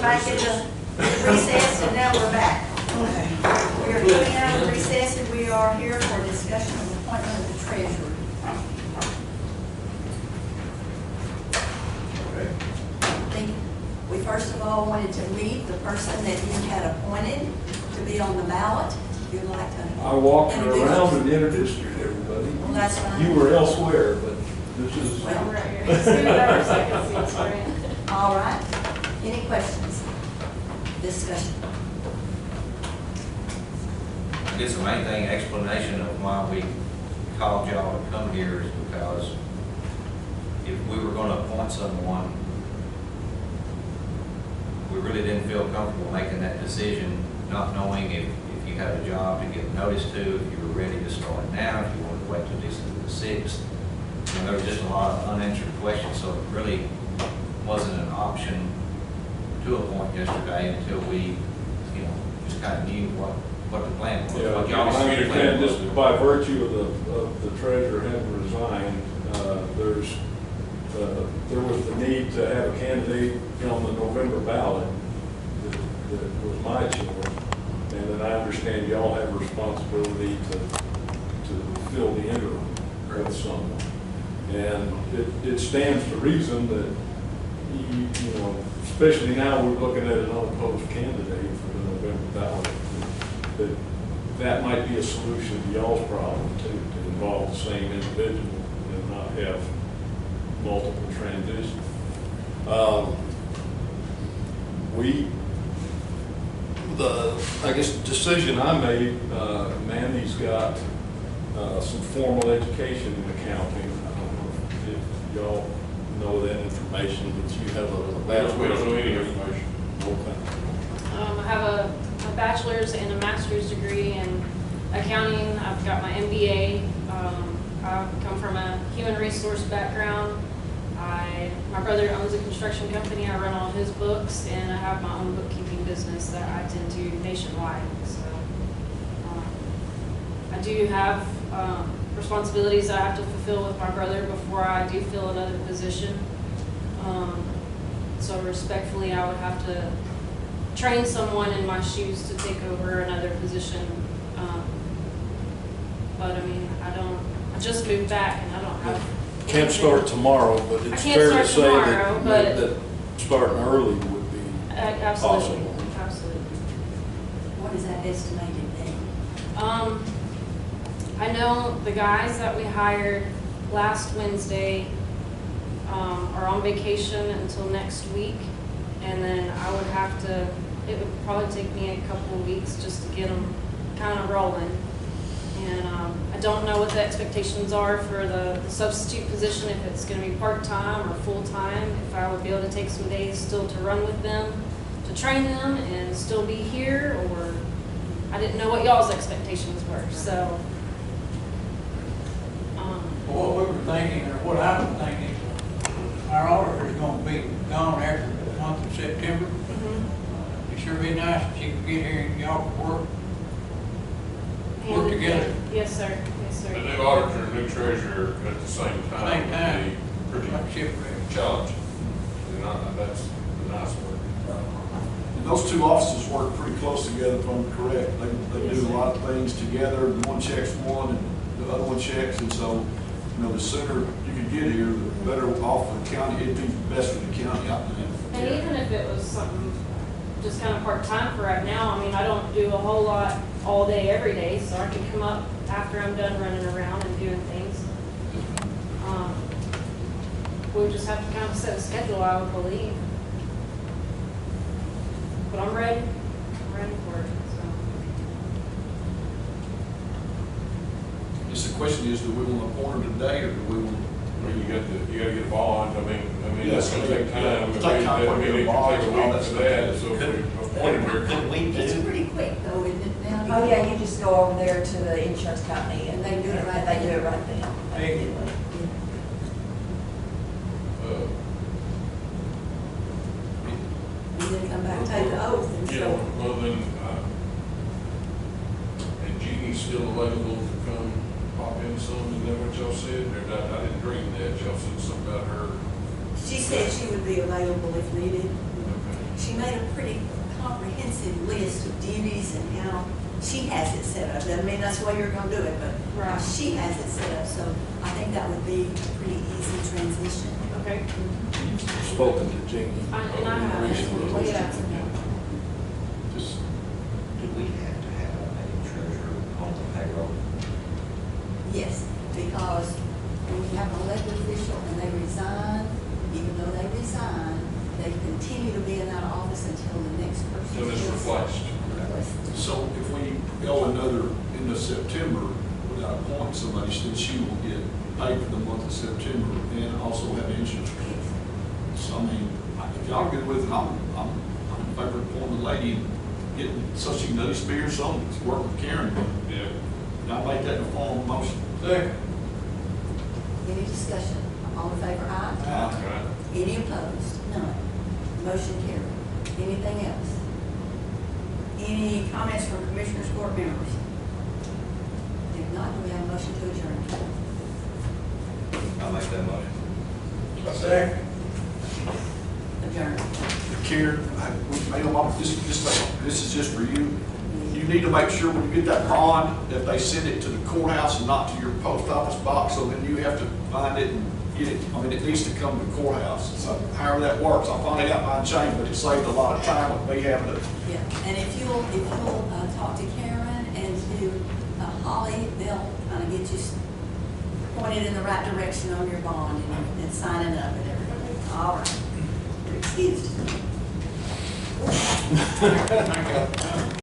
back into recess, and now we're back. Okay. We are coming out of recess, and we are here for a discussion of the appointment of the treasurer. I think we first of all wanted to meet the person that you had appointed to be on the ballot. If you'd like to. I walked her introduce around us. and introduced her to everybody. Well, that's fine. You were elsewhere, but this is. Well, Right here. Scoot over so I can see it's right. all right. Any questions? Discussion. I guess the main thing, explanation of why we called y'all to come here is because if we were going to appoint someone, we really didn't feel comfortable making that decision, not knowing if you had a job to get notice to, if you were ready to start now, if you wanted to wait till December the 6th. And there was just a lot of unanswered questions, so it really wasn't an option to appoint yesterday until we, just kind of knew what the plan was. Yeah, what y'all I plan understand was. just by virtue of the treasurer having resigned, there was the need to have a candidate on the November ballot that was my choice. And then I understand y'all have a responsibility to fill the interim with someone. And it stands to reason that, especially now we're looking at an unopposed candidate for the November ballot, that might be a solution to y'all's problem too, to involve the same individual and not have multiple transitions. I guess the decision I made, Mandy's got some formal education in accounting. I don't know if y'all know that information, but you have a bachelor's. We don't know any information. Okay. I have a bachelor's and a master's degree in accounting. I've got my MBA. I come from a human resource background. My brother owns a construction company. I run all his books, and I have my own bookkeeping business that I tend to nationwide. So I do have responsibilities that I have to fulfill with my brother before I do fill another position. So respectfully, I would have to train someone in my shoes to take over another position. But I mean, I just moved back and I don't have. Can't start tomorrow, but it's can't fair to start say tomorrow, that starting early would be Absolutely, possible. absolutely. What is that estimated date? I know the guys that we hired last Wednesday are on vacation until next week, and then I would have to, it would probably take me a couple of weeks just to get them kind of rolling. And I don't know what the expectations are for the substitute position, if it's going to be part-time or full-time, if I would be able to take some days still to run with them, to train them and still be here, or I didn't know what y'all's expectations were, so. What we were thinking, or what I was thinking, our auditor's gonna be gone after the month of September. It'd sure be nice if she could get here and y'all could work together. Yes, sir. Yes, The sir. new auditor and new treasurer at the same time Same time. would be Like pretty shipwreck. challenging. And that's the nice word. And those two offices work pretty close together, if I'm correct. They do a lot of things together. One checks one and the other one checks. And so, the sooner you can get here, the better off for the county. It'd be best for the county, I think. And even if it was something just kind of part-time for right now, I mean, I don't do a whole lot all day, every day, so I can come up after I'm done running around and doing things. We'll just have to kind of set a schedule, I would believe. But I'm ready. I'm ready for it, so. Just the question is, do we want to appoint her today, or do we want? I mean, you gotta get a bond. I mean, Yes, that's gonna take time. yeah, it's like time I to mean, get a it could bond take a and all week that for stuff. that, so if we appointed her. Couldn't we It's do? pretty quick though, isn't it now? Oh, yeah, you just go over there to the insurance company and They do it right They do there. it right then. Hey. And then come back and take the oath and Yeah, so. well then, and Jeannie's still available to come pop in some, is that what y'all said? Or I didn't dream that, y'all said something about her. She said she would be available if needed. Okay. She made a she has it set up. Doesn't mean that's the way you're gonna do it, but how Right. she has it set up. So I think that would be a pretty easy transition. Okay. Spoken to Jeannie. And I have, Recently. yeah. Just, Do we have to have a treasurer on the payroll? Yes, because when you have an elected official and they resign, even though they resign, they continue to be in that office until the next person. So it's is replaced. replaced. So if we go another into September without appointing somebody, then she will get paid for the month of September and also have insurance. So I mean, if y'all good with it, I'm in favor of appointing the lady and getting, so she can at least be here some, to work with Karen. Yeah. And I make that in the form of a motion. Second. Any discussion? All in favor, aye? Right. Any opposed? None. Motion carried. Anything else? Any comments from Commissioners Court members? If not, do we have a motion to adjourn? I'll make that motion. Second. Adjourn. Karen, this is just for you. You need to make sure when you get that bond, that they send it to the courthouse and not to your post office box, so then you have to find it and get it. I mean, it needs to come to the courthouse. So however that works, I'll find it out by chain, but it saved a lot of time with me having to. Yeah, and if you'll talk to Karen and to Holly, they'll kind of get you pointed in the right direction on your bond and signing up and everything. All right. You're excused. Thank you.